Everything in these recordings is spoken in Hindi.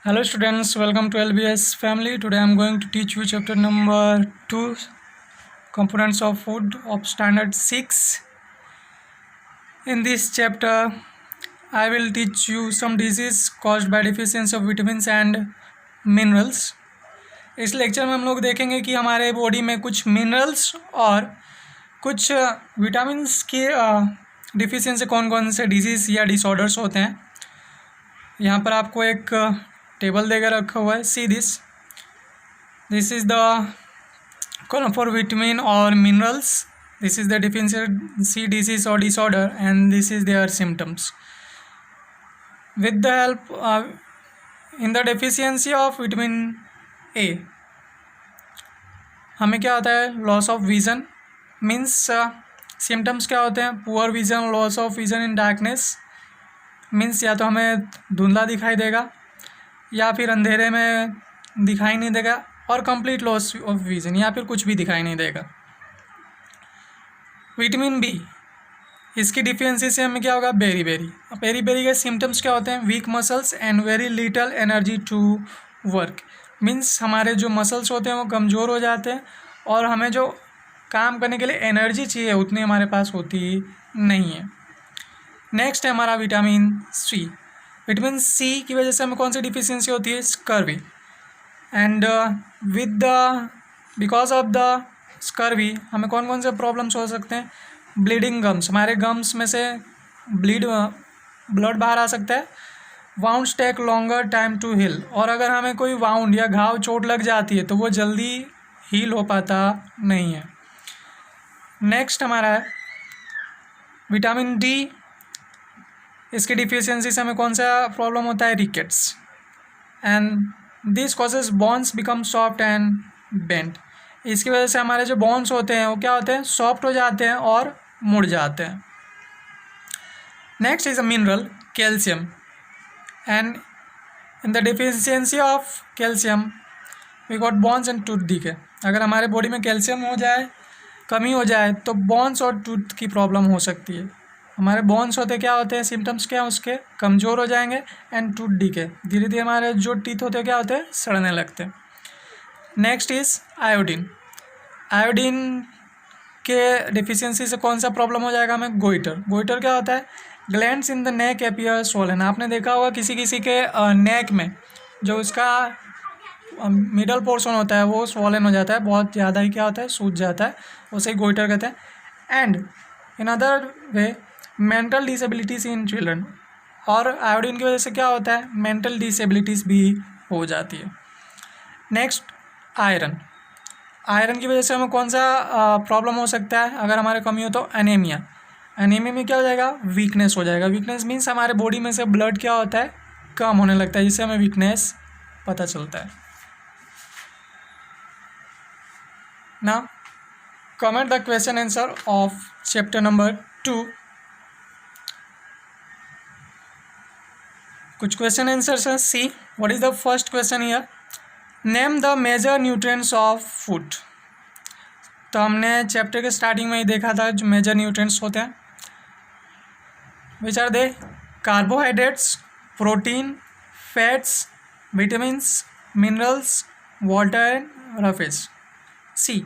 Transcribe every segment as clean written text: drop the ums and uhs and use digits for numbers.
Hello students, welcome to LBS family. Today I am going to teach you chapter number 2, components of food of standard 6. In this chapter I will teach you some disease caused by deficiency of vitamins and minerals. इस लेक्चर में हम लोग देखेंगे कि हमारे बॉडी में कुछ मिनरल्स और कुछ विटामिन्स की डिफिशियंसी कौन कौन से डिजीज़ या डिसऑर्डर्स होते हैं। यहाँ पर आपको एक टेबल देकर रखा हुआ है। See this is the column for vitamin और minerals, this is the deficiency disease और disorder and this is their symptoms. With the help in the deficiency of vitamin A हमें क्या होता है, loss of vision. Means symptoms क्या होते हैं, poor vision, loss of vision in darkness. Means या तो हमें धुंधला दिखाई देगा या फिर अंधेरे में दिखाई नहीं देगा, और कंप्लीट लॉस ऑफ विज़न, या फिर कुछ भी दिखाई नहीं देगा। विटामिन बी, इसकी डिफिशियंसी से हमें क्या होगा, बेरी के सिम्टम्स क्या होते हैं, weak muscles and very little energy to work. Means हमारे जो मसल्स होते हैं वो कमज़ोर हो जाते हैं और हमें जो काम करने के लिए एनर्जी चाहिए उतनी हमारे पास होती नहीं है। नेक्स्ट है हमारा विटामिन सी। विटामिन सी की वजह से हमें कौन सी डिफिशियंसी होती है, scurvy. And because of the scurvy हमें कौन कौन से प्रॉब्लम्स हो सकते हैं, ब्लीडिंग गम्स, हमारे गम्स में से ब्लड बाहर आ सकता है। Wounds take longer time to heal, और अगर हमें कोई वाउंड या घाव चोट लग जाती है तो वो जल्दी हील हो पाता नहीं है। नेक्स्ट हमारा है विटामिन डी। इसकी डिफिशियंसी से हमें कौन सा प्रॉब्लम होता है, rickets. And this causes bones become soft and bent. इसकी वजह से हमारे जो बोन्स होते हैं वो क्या होते हैं, सॉफ्ट हो जाते हैं और मुड़ जाते हैं। Next is a mineral calcium, and in the deficiency of calcium we got bones and tooth decay. अगर हमारे बॉडी में कैल्शियम हो जाए, कमी हो जाए, तो बोन्स और टूथ की प्रॉब्लम हो सकती है। हमारे बोन्स होते क्या होते हैं, सिम्टम्स क्या हैं उसके, कमज़ोर हो जाएंगे, एंड टूथ डीके, धीरे धीरे हमारे जो टीथ होते हैं क्या होते हैं, सड़ने लगते हैं। Next is iodine. आयोडीन के डिफिशियंसी से कौन सा प्रॉब्लम हो जाएगा हमें, गोइटर क्या होता है, glands in the neck appear swollen. आपने देखा होगा किसी किसी के नेक में जो उसका मिडल पोर्शन होता है वो स्वोलन हो जाता है, बहुत ज़्यादा ही क्या होता है, सूज जाता है, उसे गोइटर कहते हैं। And in other way mental disabilities in children, और आयोडीन की वजह से क्या होता है, मेंटल डिसेबिलिटीज़ भी हो जाती है। Next iron. आयरन की वजह से हमें कौन सा प्रॉब्लम हो सकता है, अगर हमारे कमी हो तो एनीमिया। एनीमिया में क्या हो जाएगा, वीकनेस हो जाएगा। वीकनेस मीन्स हमारे बॉडी में से ब्लड क्या होता है, कम होने लगता है, जिससे हमें वीकनेस पता चलता है। Now comment the question answer of chapter number 2। कुछ क्वेश्चन आंसर्स हैं। See what is the first question here, name the major nutrients of food. तो हमने चैप्टर के स्टार्टिंग में ही देखा था जो मेजर न्यूट्रिएंट्स होते हैं, which are they, carbohydrates, protein, fats, vitamins, minerals, water and roughage. See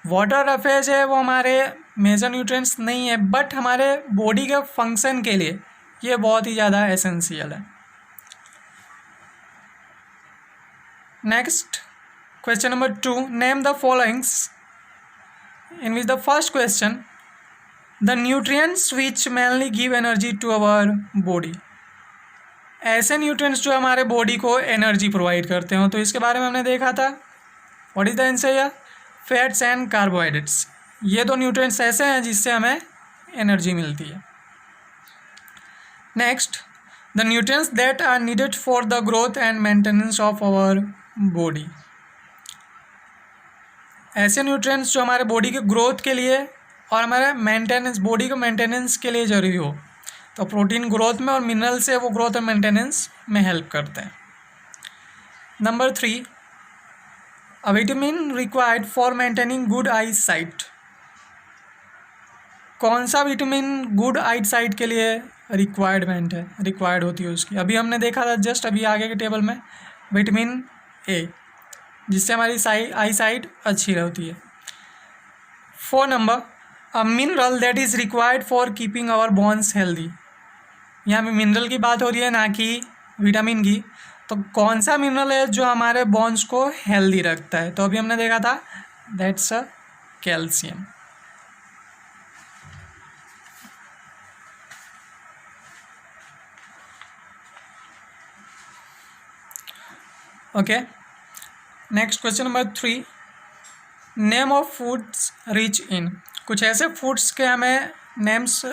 water roughage है वो हमारे मेजर न्यूट्रिएंट्स नहीं है, बट हमारे बॉडी के फंक्शन के लिए ये बहुत ही ज़्यादा एसेंशियल है। Next question number 2, name the followings in which the first question, the nutrients which mainly give energy to our body। ऐसे न्यूट्रिएंट्स जो हमारे बॉडी को एनर्जी प्रोवाइड करते हो, तो इसके बारे में हमने देखा था। व्हाट इज द आंसर या, फैट्स एंड कार्बोहाइड्रेट्स। ये दो न्यूट्रिएंट्स ऐसे हैं जिससे हमें एनर्जी मिलती है। Next, the nutrients that are needed for the growth and maintenance of our body. ऐसे न्यूट्रिएंट्स जो हमारे बॉडी के ग्रोथ के लिए और हमारे मेंटेनेंस, बॉडी के मेंटेनेंस के लिए ज़रूरी हो। तो प्रोटीन ग्रोथ में और मिनरल से वो ग्रोथ और मेंटेनेंस में हेल्प करते हैं। Number 3, a vitamin required for maintaining good I site. कौन सा विटामिन गुड आई साइट के लिए रिक्वायर्ड होती है उसकी, अभी हमने देखा था जस्ट अभी आगे के टेबल में, विटामिन ए, जिससे हमारी आई साइट अच्छी रहती है। 4 number, a mineral that is required for keeping our bones healthy. यहाँ पे मिनरल की बात हो रही है, ना कि विटामिन की। तो कौन सा मिनरल है जो हमारे बोन्स को हेल्दी रखता है? तो अभी हमने देखा था, that's a calcium. Okay, next question number 3, name of foods rich in. कुछ ऐसे फूड्स के हमें नेम्स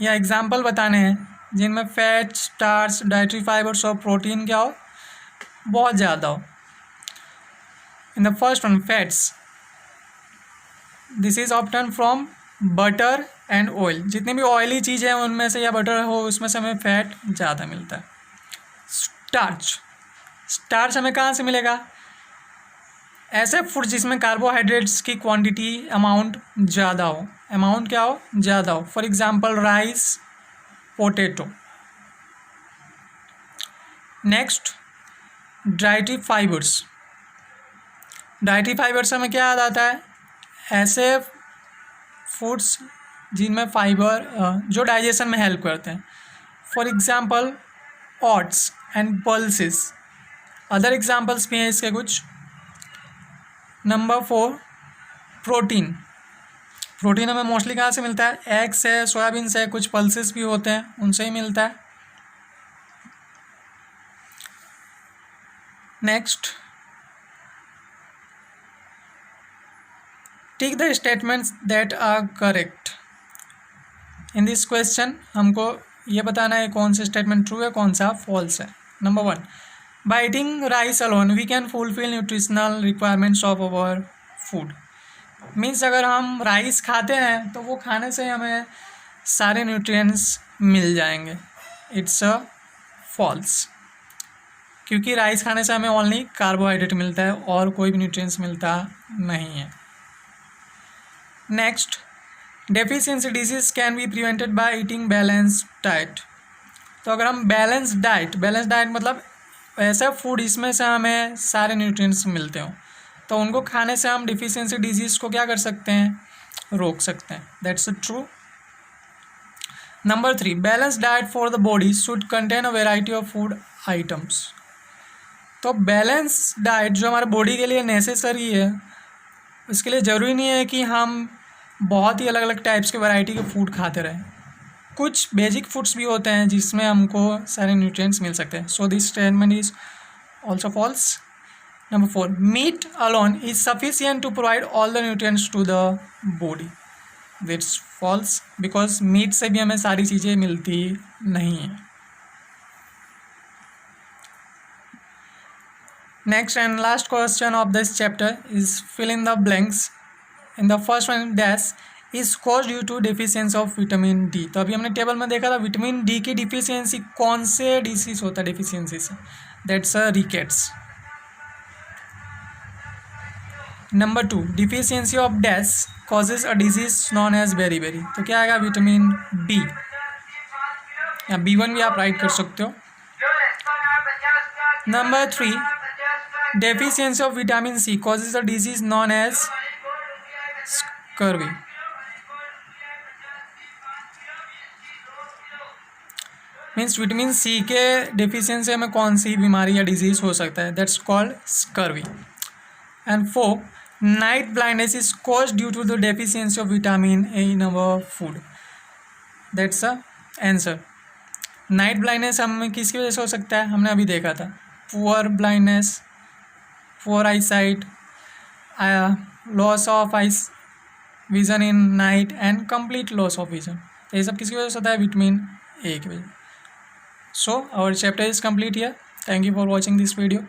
या एग्जाम्पल बताने हैं जिनमें फैट, स्टार्च, डाइटरी फाइबर्स और प्रोटीन क्या हो, बहुत ज़्यादा हो। In the first one, fats, this is obtain from butter and oil. जितनी भी ऑयली चीज़ें हैं उनमें से या बटर हो उसमें से हमें फैट ज़्यादा मिलता है। स्टार्च, स्टार्च हमें कहाँ से मिलेगा? ऐसे फूड जिसमें कार्बोहाइड्रेट्स की क्वांटिटी अमाउंट ज़्यादा हो, अमाउंट क्या हो, ज़्यादा हो। For example rice, potato. Next, dietary fibres. Dietary fibres हमें क्या याद आता है? ऐसे फूड्स जिनमें फाइबर जो डाइजेशन में हेल्प करते हैं। For example oats and pulses. Other examples भी हैं इसके कुछ। Number 4, protein. प्रोटीन हमें मोस्टली कहाँ से मिलता है? एग से, सोयाबीन से, कुछ पल्सेस भी होते हैं उनसे ही मिलता है। Next, tick the statements that are correct. In this question हमको ये बताना है कौन सा स्टेटमेंट ट्रू है, कौन सा फॉल्स है। Number 1, by eating rice alone we can fulfil nutritional requirements of our food. Means अगर हम राइस खाते हैं तो वो खाने से हमें सारे न्यूट्रिएंट्स मिल जाएंगे। इट्स अ फॉल्स, क्योंकि राइस खाने से हमें ओनली कार्बोहाइड्रेट मिलता है और कोई भी न्यूट्रिएंट्स मिलता नहीं है। Next, deficiency disease can be prevented by eating balanced diet. तो अगर हम बैलेंस डाइट मतलब ऐसा फूड इसमें से हमें सारे न्यूट्रिएंट्स मिलते हों, तो उनको खाने से हम डिफिशियंसी डिजीज़ को क्या कर सकते हैं? रोक सकते हैं। That's true. Number 3, balance diet for the body should contain a variety of food items. तो बैलेंस डाइट जो हमारे बॉडी के लिए नेसेसरी है, उसके लिए ज़रूरी नहीं है कि हम बहुत ही अलग अलग टाइप्स के वैरायटी के फूड खाते रहें। कुछ बेसिक फूड्स भी होते हैं जिसमें हमको सारे न्यूट्रिएंट्स मिल सकते हैं। So this statement is also false. Number 4, meat alone is sufficient to provide all the nutrients to the body. That's false, because meat से भी हमें सारी चीज़ें मिलती नहीं हैं। Next and last question of this chapter is fill in the blanks. In the first one, dash is caused due to deficiency of vitamin D. तो अभी हमने टेबल में देखा था विटामिन डी की डिफिशियंसी कौन से डिसीज होता है डिफिशियंसी से? That's rickets. Number 2, deficiency of dash causes a disease known as beriberi. तो क्या आएगा? विटामिन बी, या B1 भी आप राइट कर सकते हो। Number 3, deficiency of vitamin C causes a disease known as scurvy. Means vitamin C के डेफिशिएंसी में कौन सी बीमारी या डिजीज हो सकता है? That's called scurvy. And 4, night blindness is caused due to the deficiency of vitamin A in our food. That's a answer. Night blindness हमें किसकी वजह से हो सकता है? हमने अभी देखा था, poor blindness, poor I site, loss of ice vision in night and complete loss of vision. तो ये सब किसकी वजह से होता है? विटामिन ए की वजह। So our chapter is complete here. Thank you for watching this video.